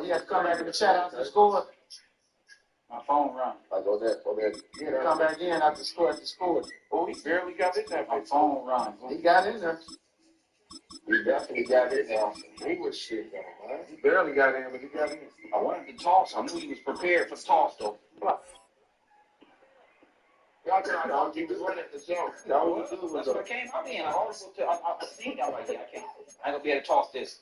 He had to come back in the chat after the score. My phone rung. Like go there. He had to come back in after the score. Oh, he barely got in there. My phone rung. He got in there. He definitely got in there. He was shit though, man. He barely got in, but he got in. I wanted to toss. I knew he was prepared for toss, though. Y'all trying to keep it running the show. That's what I came out in. I think I'm like, yeah, I ain't gonna be able to toss this.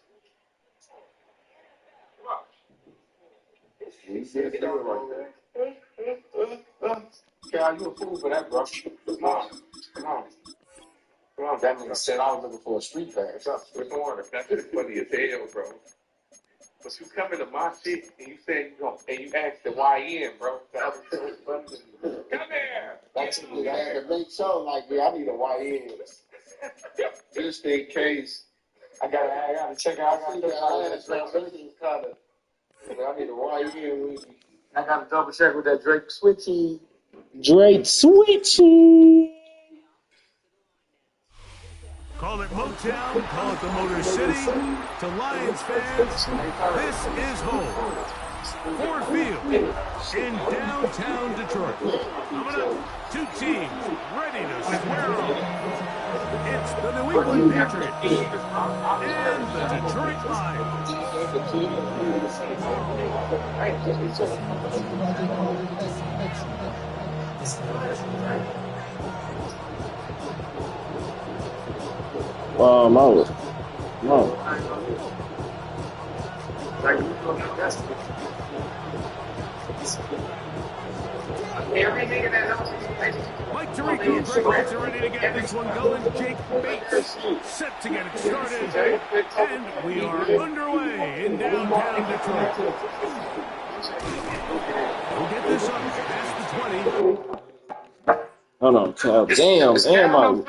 He said it right there. Cal, you a fool for that, bro. Come on. That nigga said I was looking for a street pass. Good morning. That's just funny as hell, bro. But you come into my shit and you say you go and you ask the YN, bro. That was so funny. Come here. That's it. I had to make sure, like, yeah, I need a YN. Just in case. I gotta check out. I need a YN with me. I gotta double check with that Drake Switchy. Call it Motown, call it the Motor City. To Lions fans, this is home. Ford Field in downtown Detroit. Coming up, two teams ready to square off. It's the New England Patriots and the Detroit Lions. Mike Tirico, Greg Olsen ready to get this one going. Jake Bates set to get it started. And we are underway in downtown Detroit. We'll get this up past the 20. Hold on, Cal. Damn, and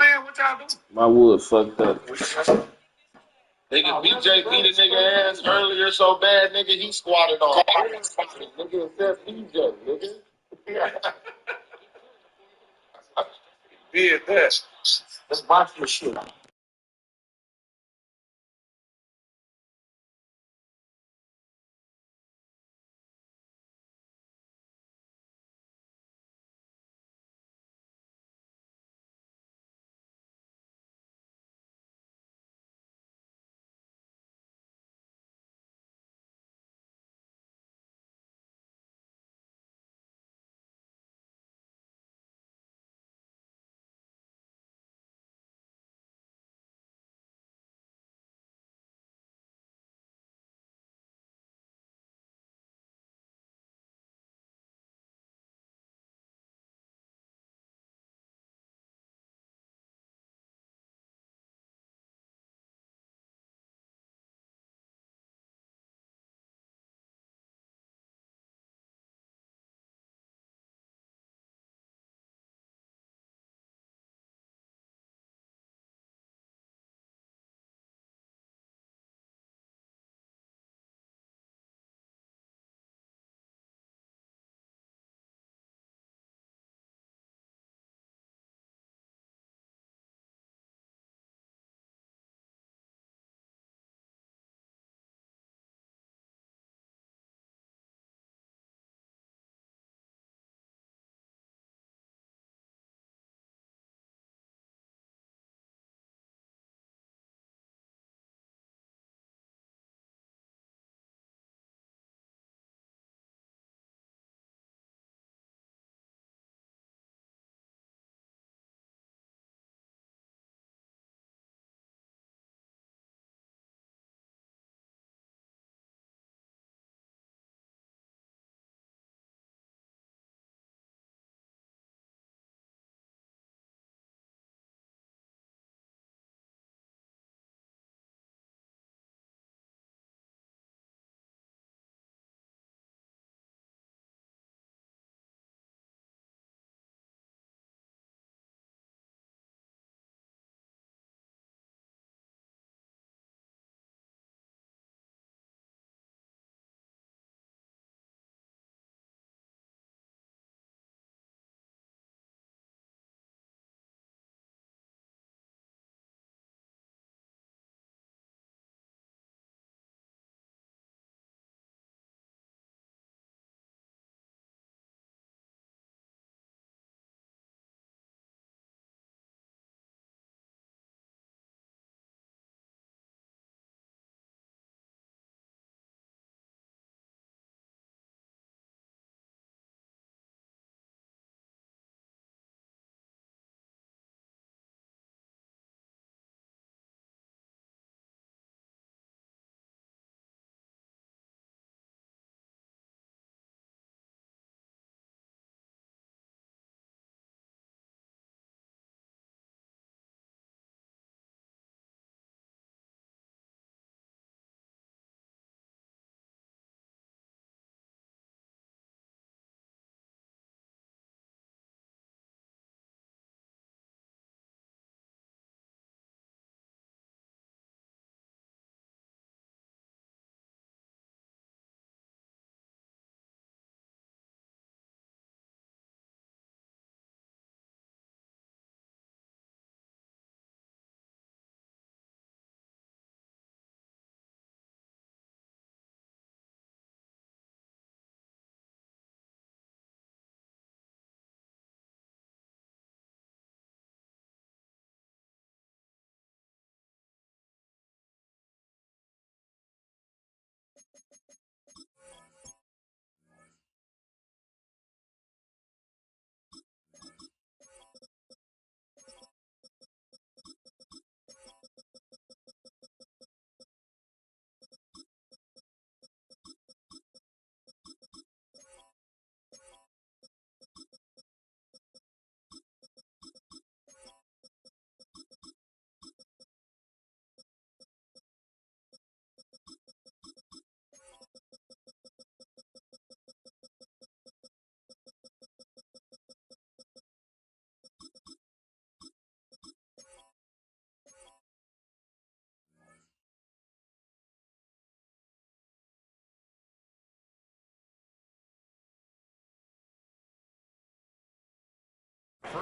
my wood fucked up. Nigga, BJ beat a nigga ass earlier so bad, nigga, he squatted on. Nigga, that's BJ, nigga. Did that. Let's watch this shit.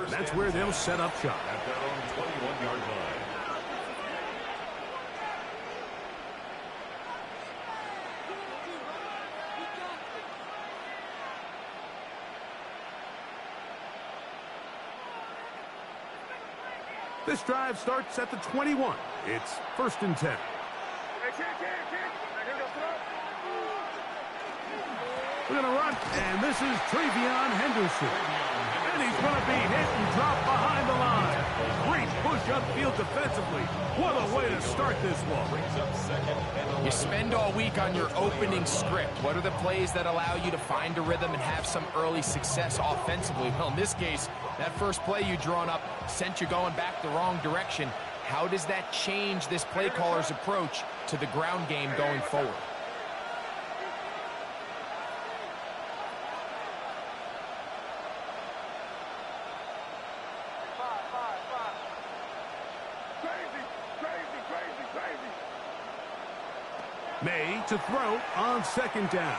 That's where they'll set up shop. At their own 21-yard line. This drive starts at the 21. It's 1st and 10. We're going to run, and this is Travion Henderson. And he's going to be hit and dropped behind the line. Great push upfield defensively. What a way to start this one. You spend all week on your opening script. What are the plays that allow you to find a rhythm and have some early success offensively? Well, in this case, that first play you drawn up sent you going back the wrong direction. How does that change this play caller's approach to the ground game going forward? May to throw on 2nd down.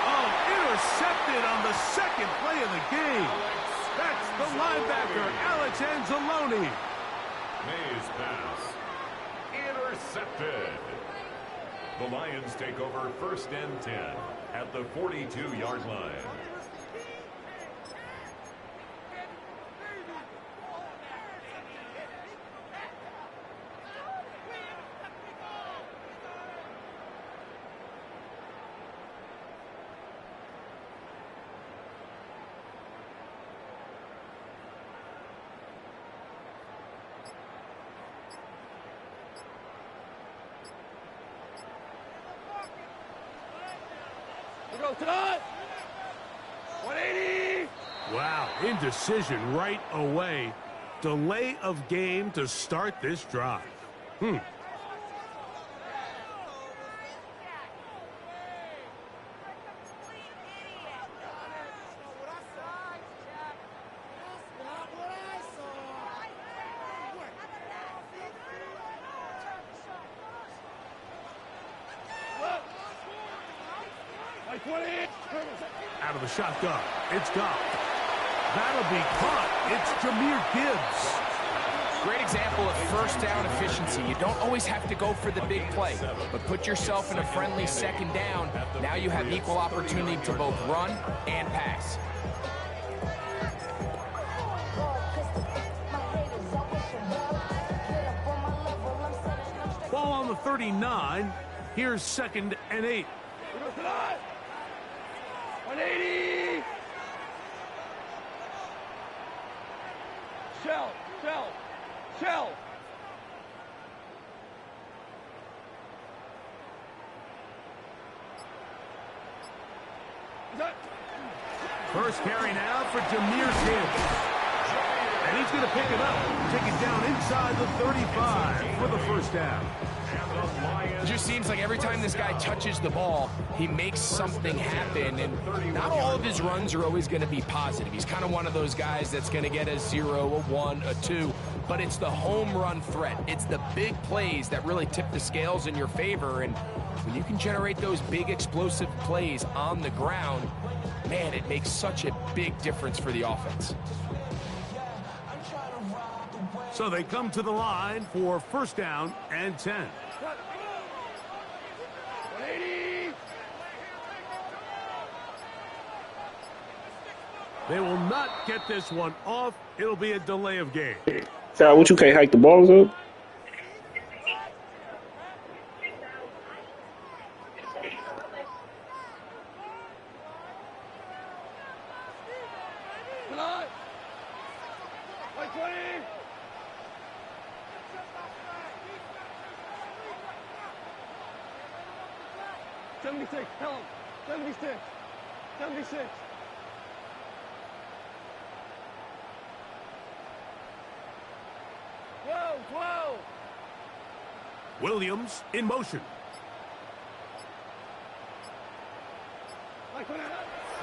Oh, intercepted on the second play of the game. That's the linebacker, Alex Anzalone. May's pass. Intercepted. The Lions take over 1st and 10 at the 42-yard line. Wow, indecision right away. Delay of game to start this drive. Out of the shotgun, it's Goff. That'll be caught. It's Jahmyr Gibbs. Great example of first down efficiency. You don't always have to go for the big play, but put yourself in a friendly 2nd down. Now you have equal opportunity to both run and pass. Ball on the 39. Here's 2nd and 8. 180. Shell. First carry now for Jahmyr Gibbs. And he's going to pick it up. Take it down inside the 35 for the 1st down. It just seems like every time this guy touches the ball, he makes something happen, and not all of his runs are always going to be positive. He's kind of one of those guys that's going to get a 0, a 1, a 2, but it's the home run threat. It's the big plays that really tip the scales in your favor, and when you can generate those big explosive plays on the ground, man, it makes such a big difference for the offense. So they come to the line for 1st down and 10. 180. They will not get this one off. It'll be a delay of game. Sorry, what, you can't hike the balls up? Tell him. 76. 76. Whoa. Williams in motion.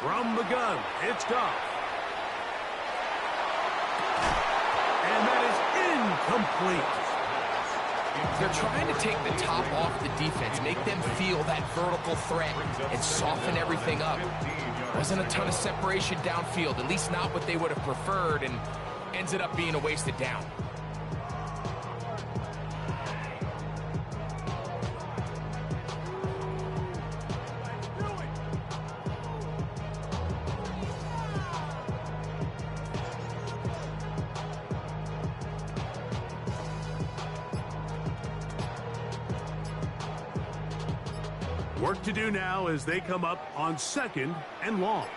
From the gun, it's Goff. And that is incomplete. They're trying to take the top off the defense, make them feel that vertical threat, and soften everything up. Wasn't a ton of separation downfield, at least not what they would have preferred, and ended up being a wasted down. Work to do now as they come up on 2nd and long.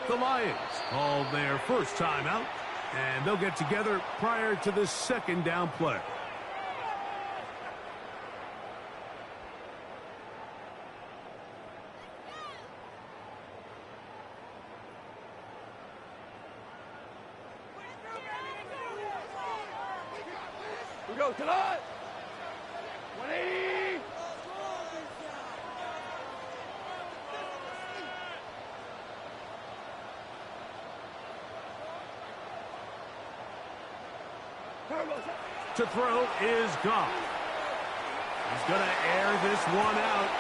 The Lions call their first timeout, and they'll get together prior to the 2nd down play. We go tonight. 180. To throw is gone. He's going to air this one out.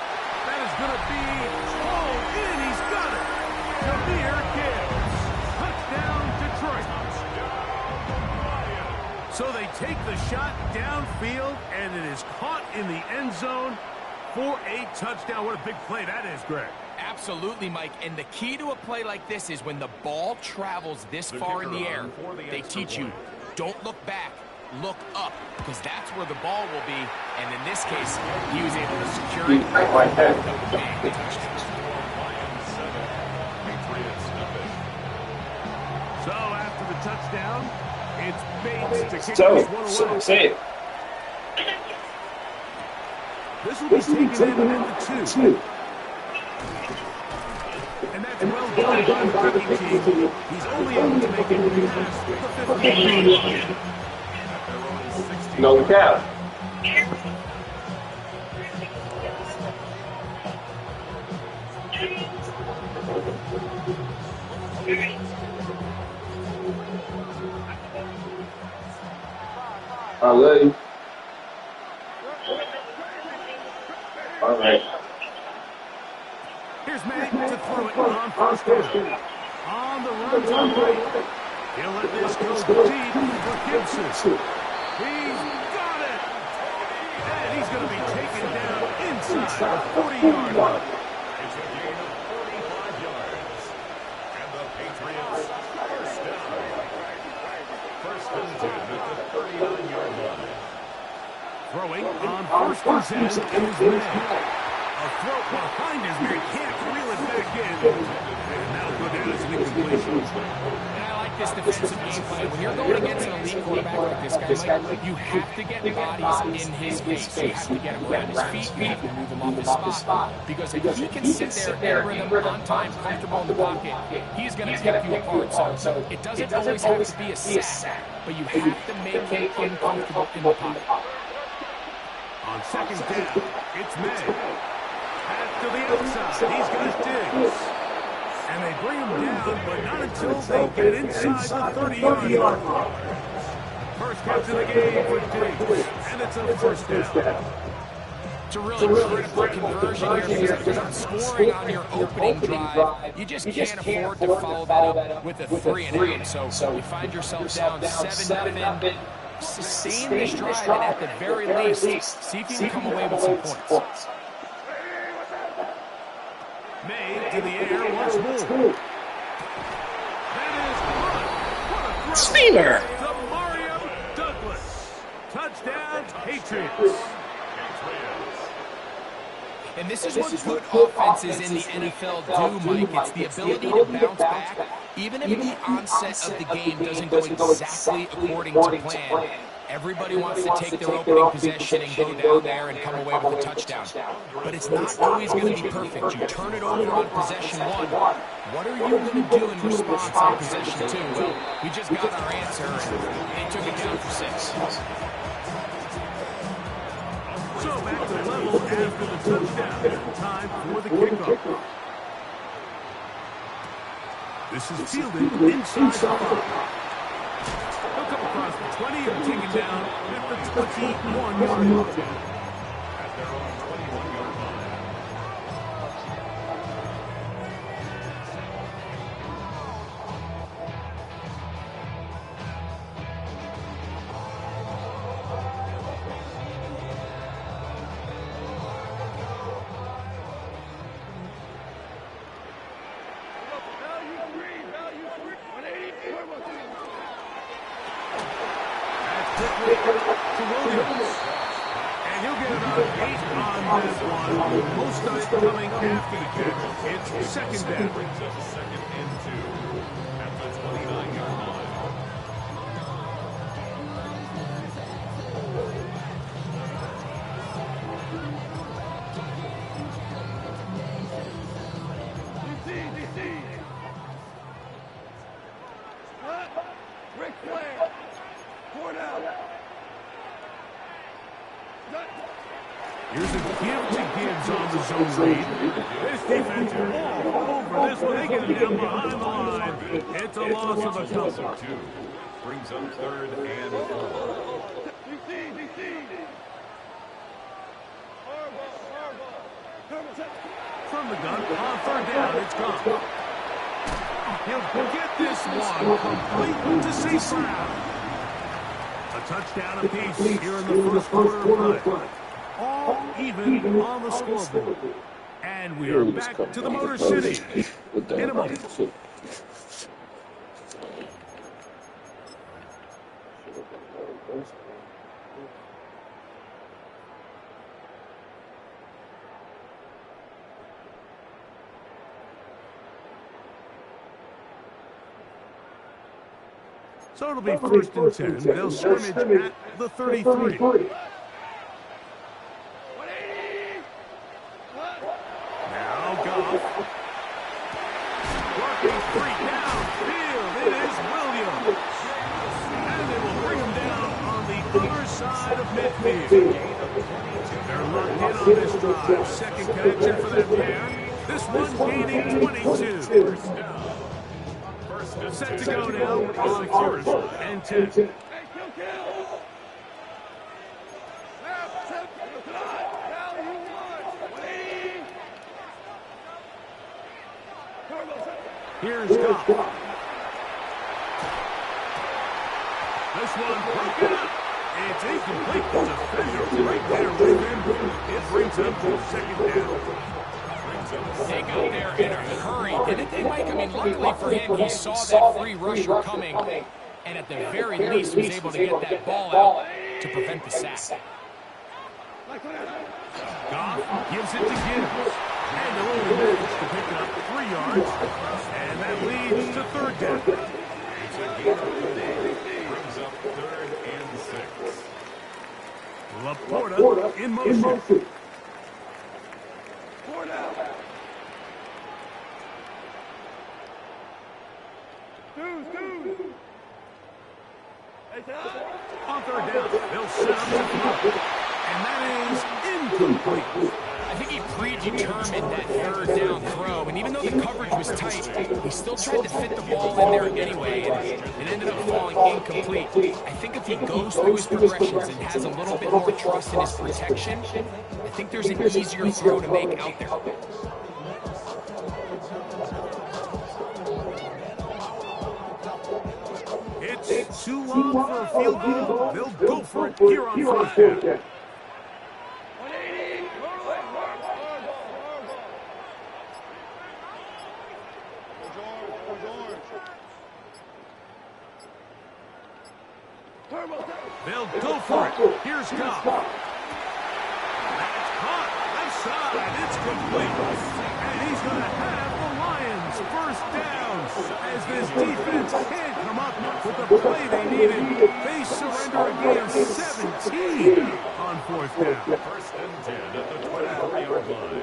That is going to be pulled in. He's got it. Jameer Gibbs. Touchdown, Detroit. So they take the shot downfield, and it is caught in the end zone for a touchdown. What a big play that is, Greg. Absolutely, Mike. And the key to a play like this is when the ball travels this far in the air, they teach you, don't look back, look up, because that's where the ball will be. And in this case, he was able to secure it. Big touchdown. So after the touchdown, it's Bates to kick this one away. Say it. This will be taken in at the 2. And that's well done by the kicking team. He's only able to make it past the 15. No cap. I love you. All right. Here's May to throw it on first down. On the run to the right. He'll let this go deep for Gibson. He's got it! And he's going to be taken down inside the 40-yard line. It's a gain of 45 yards. And the Patriots first down. First and 10 at the 39-yard line. Throwing on first and 10 is May. A throw behind his man, can't reel it back in. And that'll go down as an incompletion. And I like this defensive game plan. When you're going against an elite quarterback like this guy, Mike, you have to get bodies in his face. You have to get him around his feet. You have to move him off his spot. Because if he can sit there in rhythm, on time, comfortable in the pocket, he's going to pick you apart. So it doesn't always have to be a sack, but you have to make him uncomfortable in the pocket. On second down, it's May. To the outside, he's got Diggs. And they bring him down, but not until they get inside the 30-yard line. First catch of the game for Diggs, and it's a first down. It's a really critical conversion here because if you're scoring on your opening drive, you just can't afford to follow that up with a 3-and-out. So you find yourself down 7-0. Sustain this drive, and at the very least, see if you can come away with some points. May to the air once more. That is good. Steamer. To Mario Douglas. Touchdown, Patriots. And this is what good offenses in the NFL do, Mike. It's the ability to bounce back, even if the onset of the game doesn't go exactly according to plan. Everybody wants to take their opening possession and go down there and come away with a touchdown. But it's not always going to be perfect. You turn it over on possession 1. What are you going to do in response on possession 2? Well, we just got our answer, and they took it down for 6. So back to level after the touchdown. Time for the kickoff. This is fielded inside the 5. He'll come across the 20 and taken down at the 21 yards. At their own 21-yard line. To Williams. And he'll get about 8 on this one. Most of it coming after the catch. It's second down. Brings up second and 2 at the 29-yard line. Here's a give to Gibbs on the zone read. This defense all over this one. They get it down behind the line. It's a loss of a couple. 2 brings up third and 4. From the gun, on third down, it's gone. He'll get this one complete to St. Brown. A touchdown apiece here in the first quarter of play. All even on the scoreboard. And we are back to the Motor City in a moment. So it'll be first and 10. They'll scrimmage at the 33. Now Goff. Working free downfield. It is Williams. And they will bring him down on the other side of midfield. They're locked in on this drive. Second connection for that pair. This one gaining 22. Set to go now on first and 10. Here's Goff. This one broken up. It's incomplete. The defender right there with him. It brings up to second down. They got there in a hurry, didn't they, Mike? I mean, luckily for him, he saw that free rusher coming, and at the very least was able to get that ball out to prevent the sack. Goff gives it to Gibbs. And they'll only manage to pick up 3 yards. And that leads to third down. It's a gain of 4. Brings up third and 6. Laporta in motion. On third down, they'll set up the throw. And that is incomplete. I think he predetermined that third down throw, and even though the coverage was tight, he still tried to fit the ball in there anyway, and it ended up falling incomplete. I think if he goes through his progressions and has a little bit more trust in his protection, I think there's an easier throw to make out there. It's too long for a field goal. They'll go for it here on first down. They'll go for it. Here's Goff. That's caught. Left side. It's complete. And he's going to have the Lions first down. As this defense can't come up with the play they needed. They surrender a gain of 17 on fourth down. First and 10 at the 23-yard line.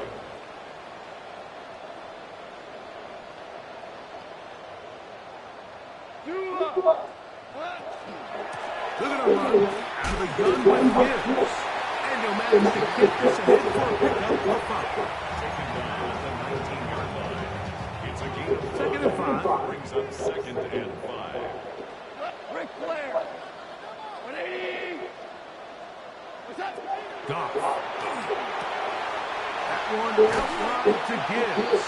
Look at him run out of the gun with Gibbs. And he'll manage to get this ahead for a pickup of 5. Taken down at the 19-yard line. It's a gain of 4. Second and 5. Brings up second and 5. Ric Flair. one outside to Gibbs.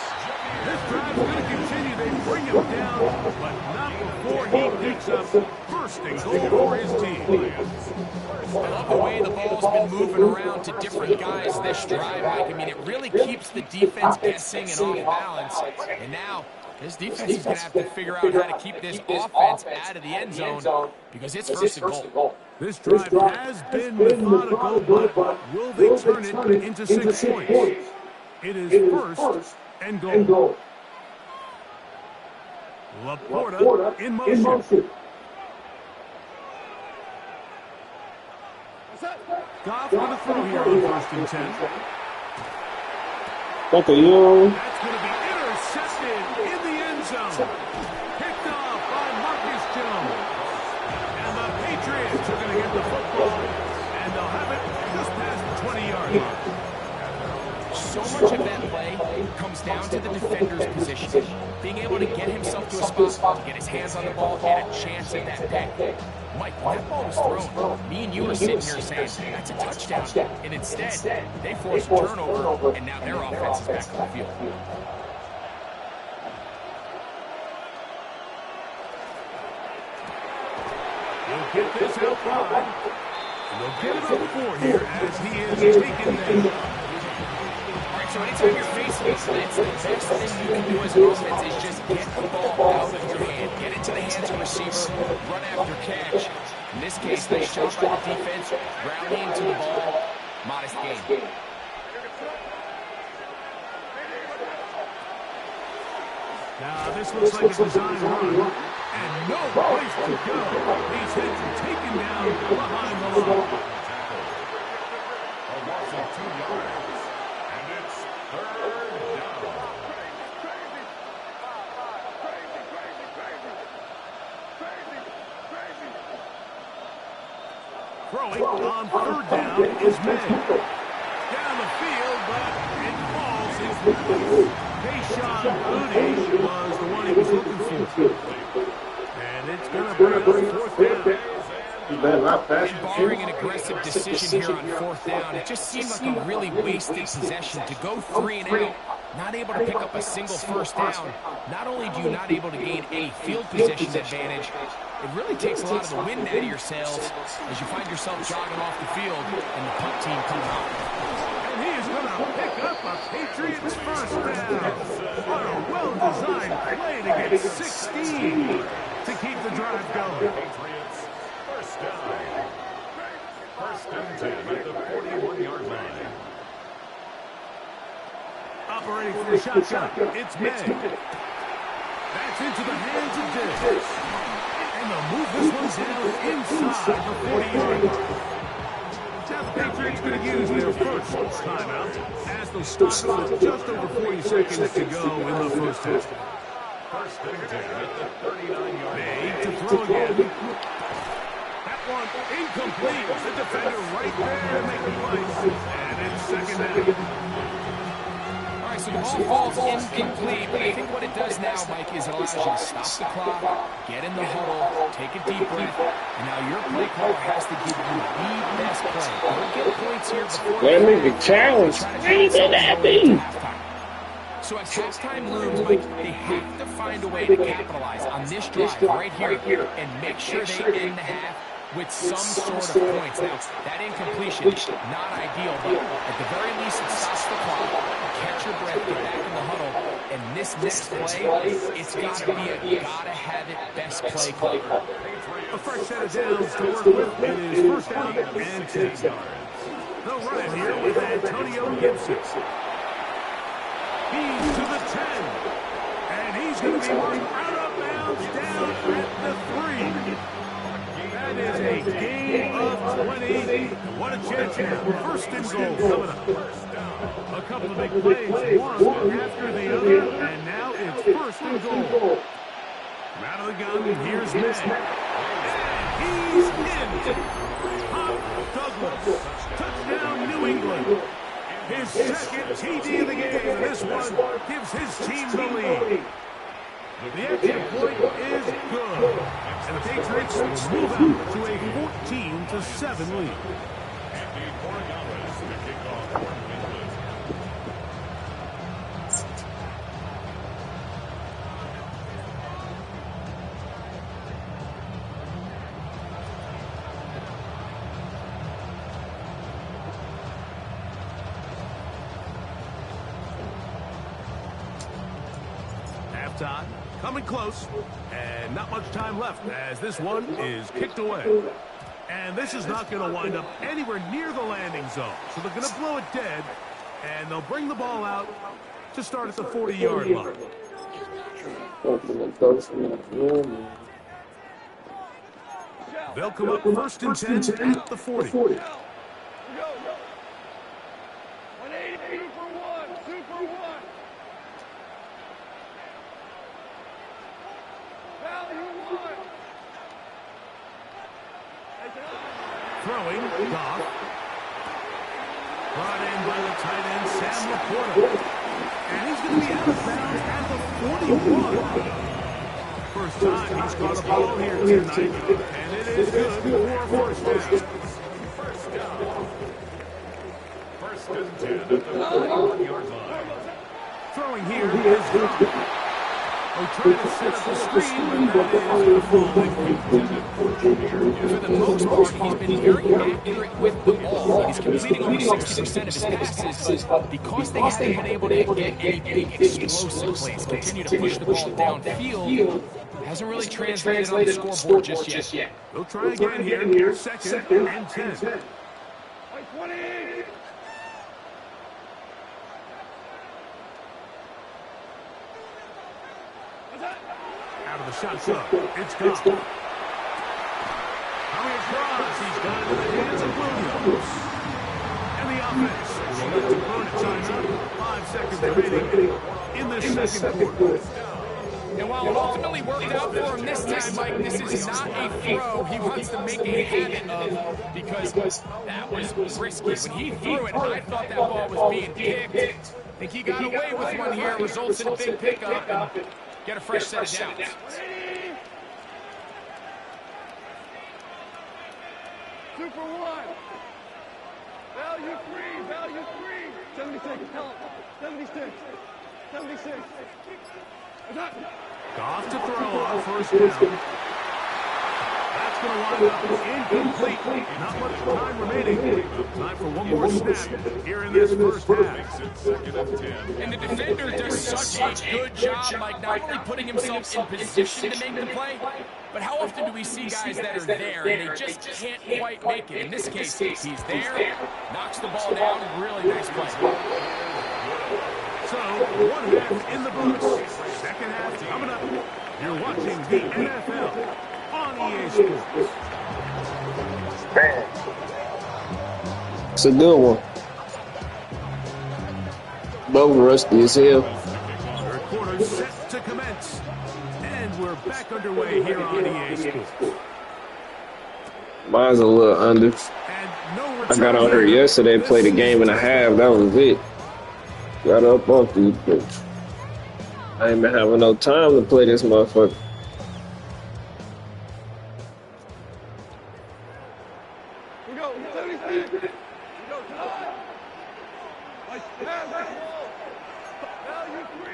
This drive's going to continue. They bring him down, but not before he picks up first and goal for his team. I love the way the ball's been moving around to different guys this drive, Mike. I mean, it really keeps the defense guessing and off balance. And now, this defense is going to have to figure out how to keep this offense out of the end zone because it's first and goal. This drive has been methodical, but will they turn it into 6 points? It is first and goal. Laporta in motion. Goff with a throw here on 1st and 10. What the hell? That's going to be intercepted in the end zone. Picked off by Marcus Jones. And the Patriots are going to get the football, and they'll have it just past the 20-yard line. So much of that play comes down to the defender's position. Being able to get himself to a spot, to get his hands on the ball, get a chance at that pick. Mike, when that ball was thrown, me and you were sitting here saying, that's a touchdown. And instead, they forced a turnover, and now their offense is back on the field. He'll get this out wide. They'll get it up 4 here as he is taken down. So anytime you're facing this, the best thing you can do as an offense is just get the ball out of your hand. Get into the hands of the receiver, run after catch. In this case, nice job by the defense, rallying to the ball, modest gain. Now this looks like a design run, and no place to go. He's hit and taken down behind the line. A loss of 2 yards. And it's 3rd down. Throwing on 3rd down is made. Down the field, but it falls incomplete. Tayshaun Boutte was the one he was looking for. And it's going to bring up 4th down. And barring an aggressive decision here on 4th down, it just seemed like a really wasted possession to go 3 and out, not able to pick up a single 1st down. Not only do you not able to gain any field position advantage, it really takes a lot of the wind out of your sails as you find yourself jogging off the field and the punt team comes out. And he is going to pick up a Patriots 1st down. What a well-designed play to get 16 to keep the drive going. Patriots, 1st down. 1st and 10 at the 41-yard line. Operating for the shotgun, it's May. That's into the hands of Diggs. And they'll move this one down inside the 40-yard line. Now the Patriots going to use their first timeout as they'll stop with just over 40 seconds to go in the 1st half. 1st and 10 at the 39-yard line. May to throw again. That one incomplete. The defender right there to make the play. And it's 2nd down. All right, so the ball falls incomplete, but I think what it does now, Mike, is it allows you to stop the clock, get in the huddle, take a deep breath, and now your play caller has to give you the best play. Don't get points here before That nigga challenge. Ain't that be? So as halftime looms, Mike, they have to find a way to capitalize on this drive right here and make sure they end the half with some sort of points. Now, that incompletion, not ideal, but at the very least, it stops the clock, catch your breath, get back in the huddle, and this next play, it's got to be a gotta-have-it best play call. A fresh set of downs to work with. It is 1st down and 10 yards. They'll run it here with Antonio Gibson. He's to the 10. And he's going to be marked out of bounds down at the 3. That is a gain of 20. What a chance now. 1st and goal coming up. A couple of big plays, one after the other, and now it's 1st and goal. Out of the gun, here's May. And he's in. Pop Douglas. Touchdown, New England. His 2nd TD of the game, and this one gives his team the lead. The extra point is good, and the Patriots will move out to a 14-7 lead. Todd. Coming close, and not much time left as this one is kicked away. And this is not going to wind up anywhere near the landing zone. So they're going to blow it dead, and they'll bring the ball out to start at the 40-yard line. They'll come up first and 10 at the 40. 180, 2 for 1, 2 for 1. Value 1. Throwing, Goff. Brought in by the tight end, Sam Laporta. And he's going to be out of bounds at the 41. First time he's caught a ball here tonight. And it is good for a first down. First and 10 at the 41-yard line. Throwing here is Goff. We're trying to set up the screen, but that is a full For the most part, he's been very accurate with the ball. He's completing almost 60% of his passes, but because they haven't been able to get any big explosive plays, continue to push the ball downfield, hasn't really translated on the scoreboard just yet. We'll try again here. Second and 10. 20. Out of the shotgun, it's Goff. Coming across, he's got it in the hands of Williams. And the offense will let the opponent time out. 5 seconds remaining in the second quarter. And while it ultimately worked out for him this time, Mike, this is not a throw he wants to make a habit of because that was risky. When he threw it, I thought that ball was being picked. I think he got away with one here, results in a big pickup, and get a fresh set of downs. 2 for 1. Value 3. 76. Tell him. 76. 76. Goff to throw on first down. That's going to wind up incomplete. Not much time remaining. Time for one more snap here in this first half. And the defender does such a good job, like not only putting himself in position to make the play, but how often do we see guys that are there and they just can't quite make it? In this case, he's there, knocks the ball down, really nice play. So, one half in the books. Second half coming up. You're watching the NFL on EA Sports. It's a good one. Both rusty as hell. Third quarter set to commence. And we're back underway here on EA Sports. Mine's a little under. And no I got on here yesterday, played a game and a half. That was it. Got up off these bitch. I ain't been having no time to play this motherfucker. We go. 76. We go. Todd. Value 3.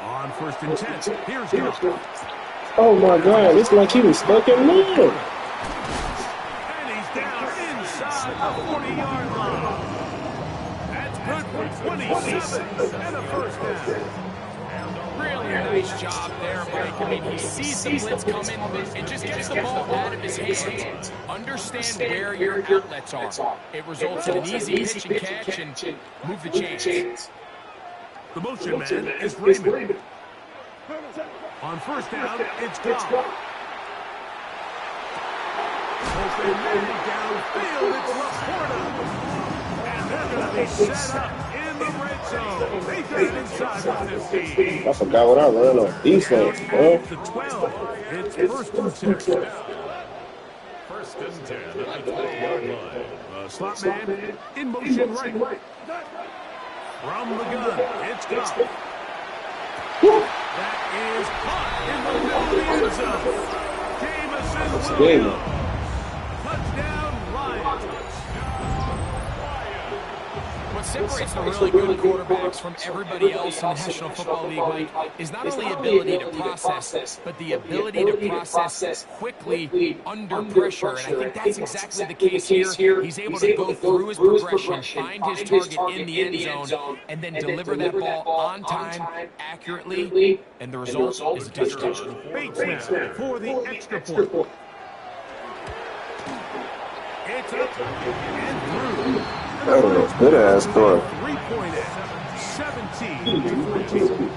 on first and 10. Here's Goff. Oh my God, it's like he was stuck in mud. And he's down inside the 40-yard line. That's good for 27 and a first down. Really nice job there, Mike. I mean, he sees the blitz coming and just gets the ball out of his hands. Understand where your outlets are. It results in an easy pitch and catch and move the chains. The motion man is Raymond. On first down, it's Goff. Open man downfield, it's Laporta. And they're going to be set up in the red zone. They got inside the 15. I forgot what I ran on defense, bro. The 12. It's first and 10. First and 10 at the 12-yard line. Slot man in motion right. From the gun, it's Goff. That is caught in the middle of the end zone. Jameson Williams. Touchdown, Lions. What separates the really good quarterbacks from everybody else in the National Football League, Mike, is not only ability to process, but the ability to process quickly under pressure. And I think that's exactly the case here. He's able to go through his progression, find his target in the end zone, and then deliver that ball on time, accurately, and the result is a touchdown. Bates now for the extra point. It's up and through. That was a good ass throw. 3-point edge, 17-14.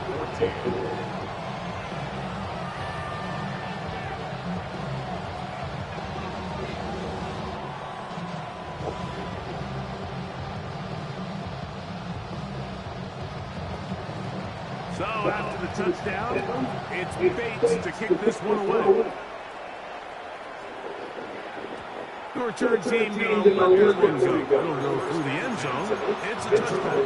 So after the touchdown, it's Bates to kick this one away. The return team going to let this one go. It'll go through the end zone. It's a touchdown.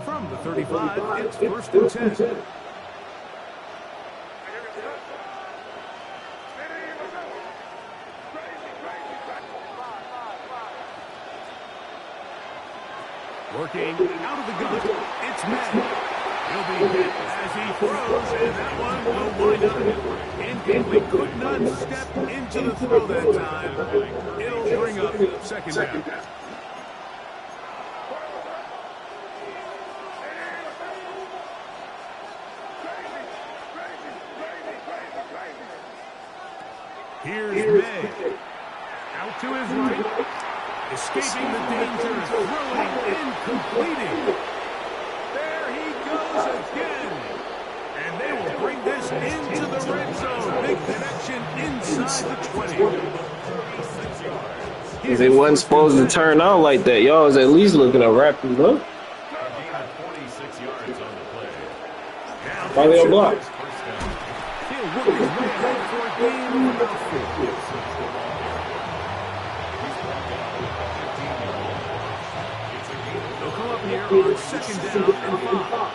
From the 35, it's first and 10. Working out of the gun, it's Madden. He'll be hit as he throws, and that one will wind up incomplete. Could not step into the throw that time. It'll bring up second down. Here's May. Out to his right. Escaping the danger, throwing and completing. There he goes again. And they will bring this into the red zone. Big connection inside the 20. They wasn't supposed to turn out like that. Y'all was at least looking to wrap him up. Why they block? He'll work his way ahead for a game of about 4. Here on second down and 5.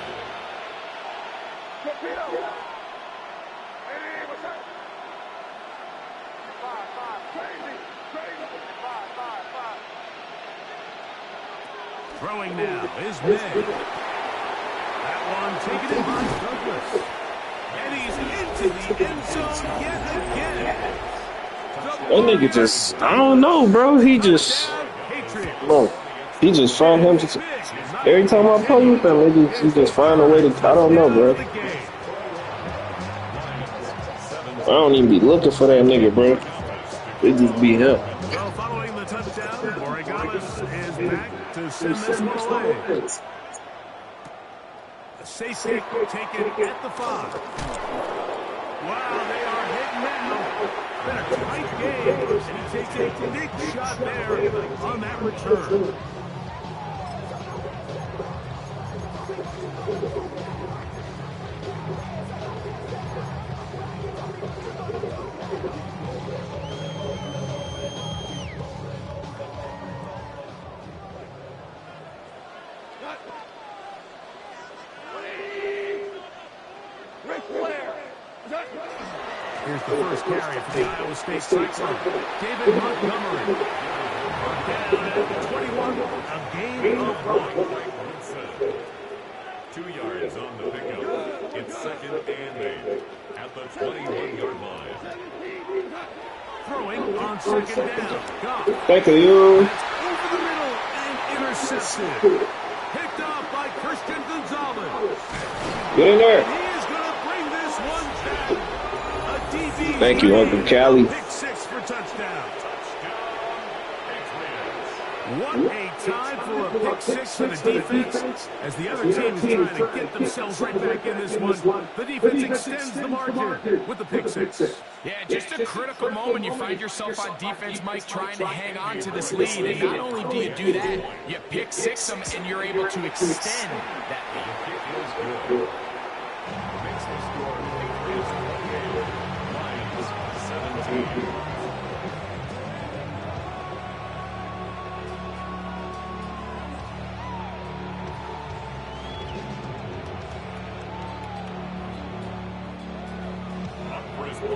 Throwing now is May. That one taken in by Douglas. And he's into the end zone yet again. That nigga just, I don't know, bro. He just, bro, he just found him. Every time I play with him, he just find a way to, I don't know, bro. I don't even be looking for that nigga, bro. It just be him. Well, following the touchdown, Oregalis is back to send this one away. A safety taken at the 5. Wow, they are hitting now. Been a tight game, and he takes a big shot there on that return. Here's the first carry for the Iowa State Cyclone. David Montgomery. Down at the 21, a gain of 1. 2 yards on the pickup. It's second and 8 at the 21-yard line. Throwing on second down. Goff. Thank you. Over the middle and intercepted. Picked off by Christian Gonzalez. Get in there. He is going to bring this one down. A DB. Thank you, Uncle Callie. Pick 6 for touchdown. What a time for a pick 6 for the defense. As the other team is trying to get themselves right back in this one, the defense extends the margin with the pick 6. Yeah, just a critical moment. You find yourself on defense, Mike, trying to hang on to this lead. And not only do you do that, you pick 6 them, and you're able to extend that lead. Makes the score Patriots 1, Lions 17.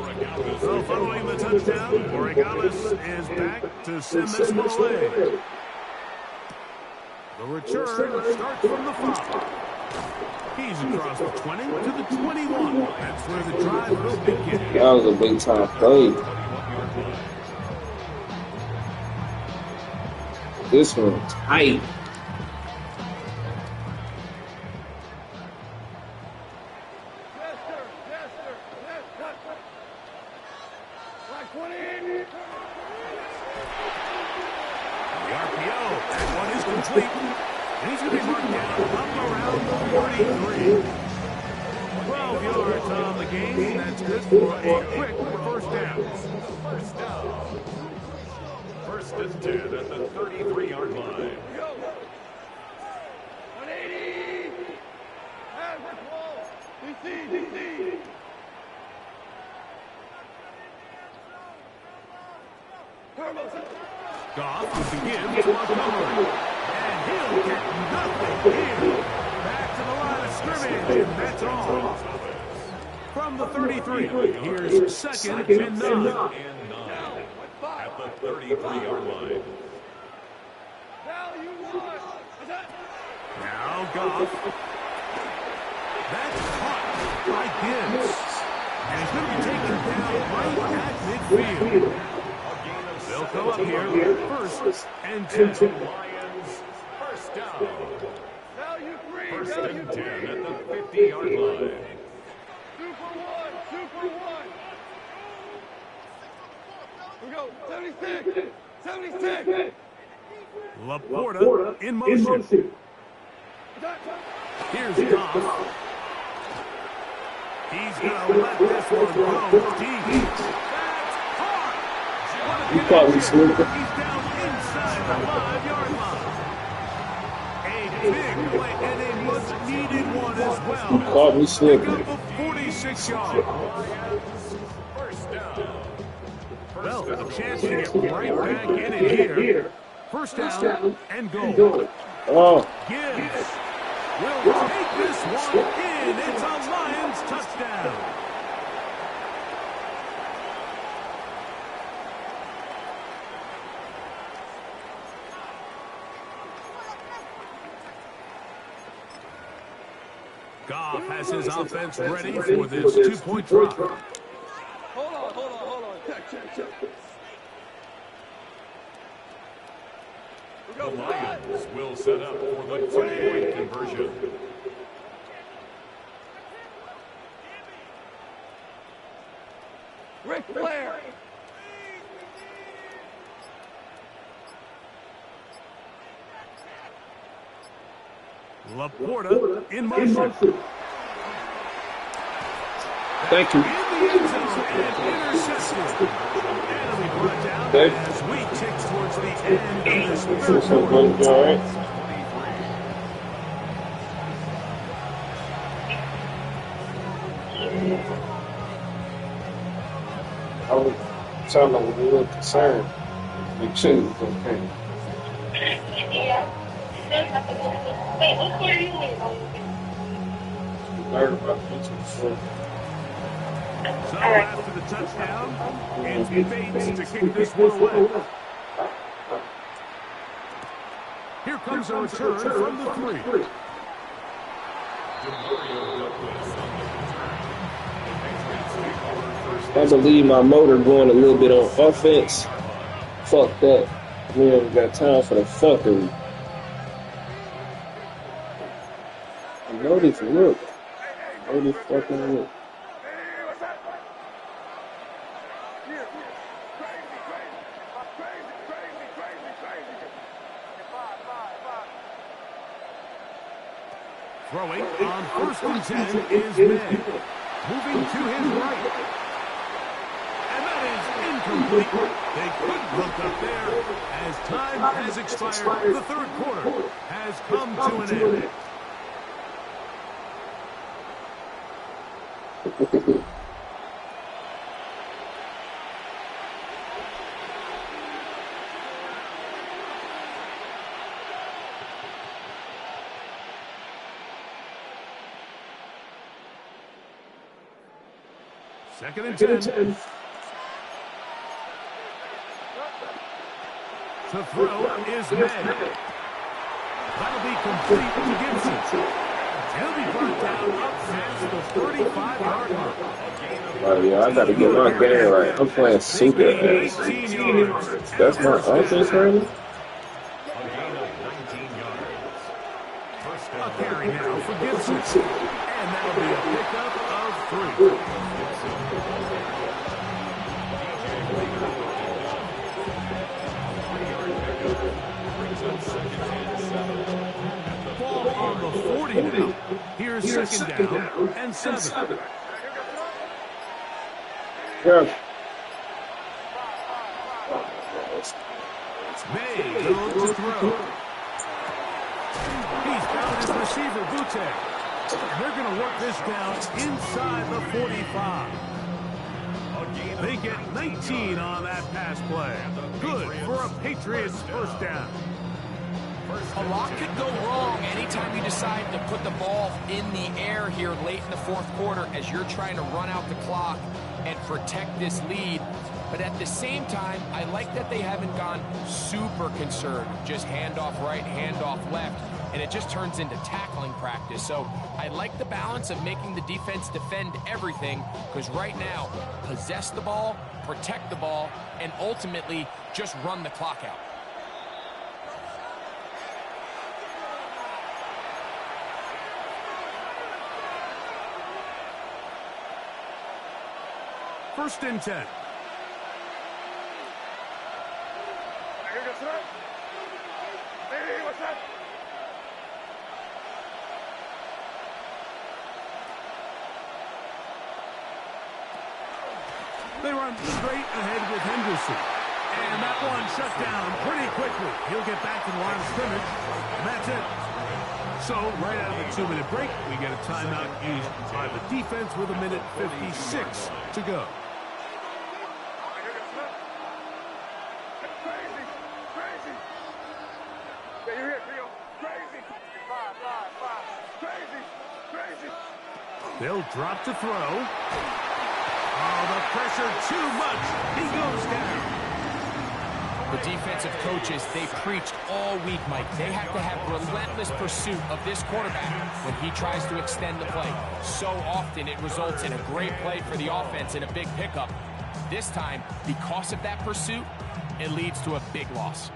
So following the touchdown, Oregales is back to send this one away. The return starts from the 5. He's across the 20 to the 21. That's where the drive will begin. That was a big time play. This one tight. The RPO, that one is complete. And he's going to be marked down up around the 43. 12 yards on the game. That's good for a quick first down. First down. First and 10 at the 33-yard line. Goff will begin to recovery. And he'll get nothing here. Back to the line of scrimmage, and that's all. From the 33, here's second and 9. And 9 at the 33-yard line. Now Goff. That's caught by Gibbs. And he's going to be taken down right at midfield. They'll come up here first and 10. Lions, first down. First and 10 at the 50-yard line. Super one. We go, 76. Laporta in motion. Here's Goff. He's going to let this one go deep. You caught me slipping. He's down inside the 5-yard line. A big play and a much-needed one as well. You caught me slipping. Pick up a 46 yards. First down. Well, a chance to get right back in it here. First down and goal. Oh, Gibbs will take this one in. It's a Lions touchdown. Goff has his offense ready for this two-point drop. Hold on. Check. The Lions will set up for the two-point conversion. Ric Flair. Laporta in motion. thank you. In the end zone and intercepted. And we brought down Okay. as we tick towards the end of this third So quarter. good, all right. I was telling them a little concerned. Make sure it was okay. Learn about future before. So after the touchdown, it's Bates to kick this one away. Here comes a return from the 3. I believe my motor going a little bit on offense. Fuck that. We ain't got time for the fuckery. I know this look. I know this fucking look. Throwing on first and 10 is May. Moving to his right. And that is incomplete. They couldn't look up there as time has expired. The third quarter has come to an end. Second and 10. The throw is made. That'll be complete to Gibson. He'll be brought down up past the 35-yard line. Oh, yeah, I got to get my game right. I'm playing super ass. 19 yards. That's my offense right now? A gain of 19 yards. First A down. carry now for Gibson. And that'll be a pickup of 3. Ball on the 40 now. Here's second down and 7. Yeah. May goes to throw. He's found his receiver, Butte. And they're going to work this down inside the 45. They get 19 on that pass play. Good for a Patriots first down. A lot could go wrong anytime you decide to put the ball in the air here late in the fourth quarter as you're trying to run out the clock and protect this lead. But at the same time, I like that they haven't gone super conservative. Just handoff right, handoff left, and it just turns into tackling practice. So I like the balance of making the defense defend everything, because right now, possess the ball, protect the ball, and ultimately just run the clock out. First and 10. They run straight ahead with Henderson. And that one shut down pretty quickly. He'll get back to the line of scrimmage. And that's it. So, right out of the 2-minute break, we get a timeout used by the defense with 1:56 to go. They'll drop to throw. Oh, the pressure too much. He goes down. The defensive coaches, they preached all week, Mike. They have to have relentless pursuit of this quarterback when he tries to extend the play. So often it results in a great play for the offense and a big pickup. This time, because of that pursuit, it leads to a big loss.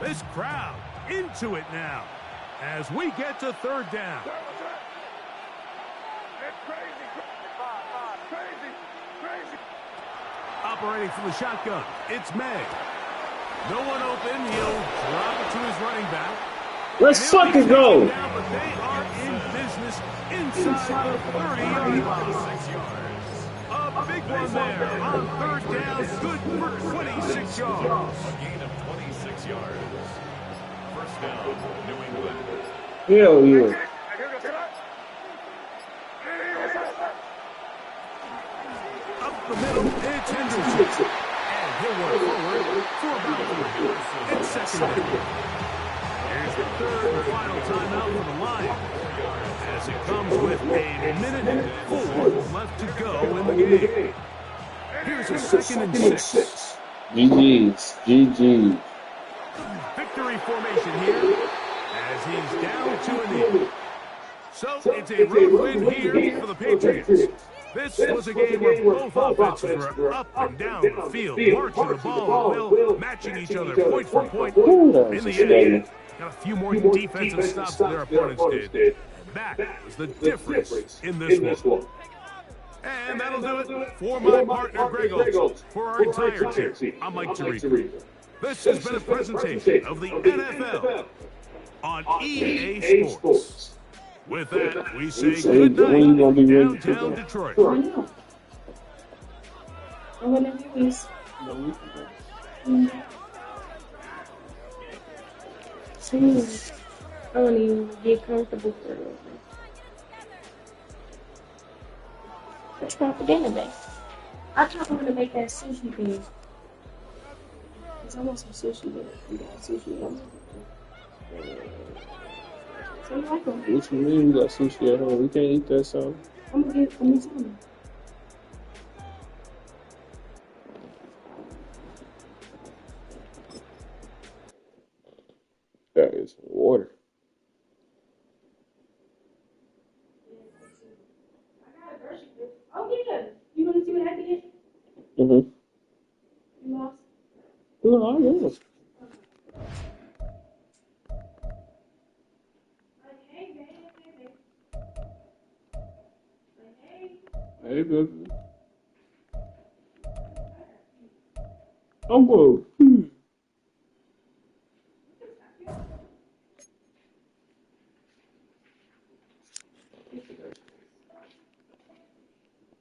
This crowd into it now as we get to third down. Operating from the shotgun, it's May. No one open. He'll drop it to his running back. Let's fucking go. Down, but they are in business inside the 30-yard line. A big one there on third down. Good for 26 yards. A gain of 26 yards. First down, New England. Hell yeah. Up the middle, it's Henderson. And he'll work forward for about 3. It's second down. Here's the third and final timeout for the Lions, as it comes with 1:04 left to go in the game. Here's a second and 6. GG's. GG. Victory formation here as he's down to a knee. So it's a road win here for the Patriots. This was a game where both offenses were up and down the field, marching the ball at will, matching each other point for point. In the end, got a few more defensive stops than their opponents did. That was the difference in this one. And that'll do it for my partner, Greg Olson. For our entire team, I'm Mike Tirico. This has been a presentation of the NFL on EA Sports. With that, we say good night, downtown Detroit. Whenever you is. Jeez. I don't even get comfortable for it. What's propaganda day? I thought we were gonna make that sushi thing. Cause I want some sushi there. We got sushi there. So you like them? What you mean we got sushi at home? We can't eat that, so. I'm gonna get me some. Oh yeah. You want to see what happened? Mm-hmm. You lost. No, I will. Hey, baby. I'm good.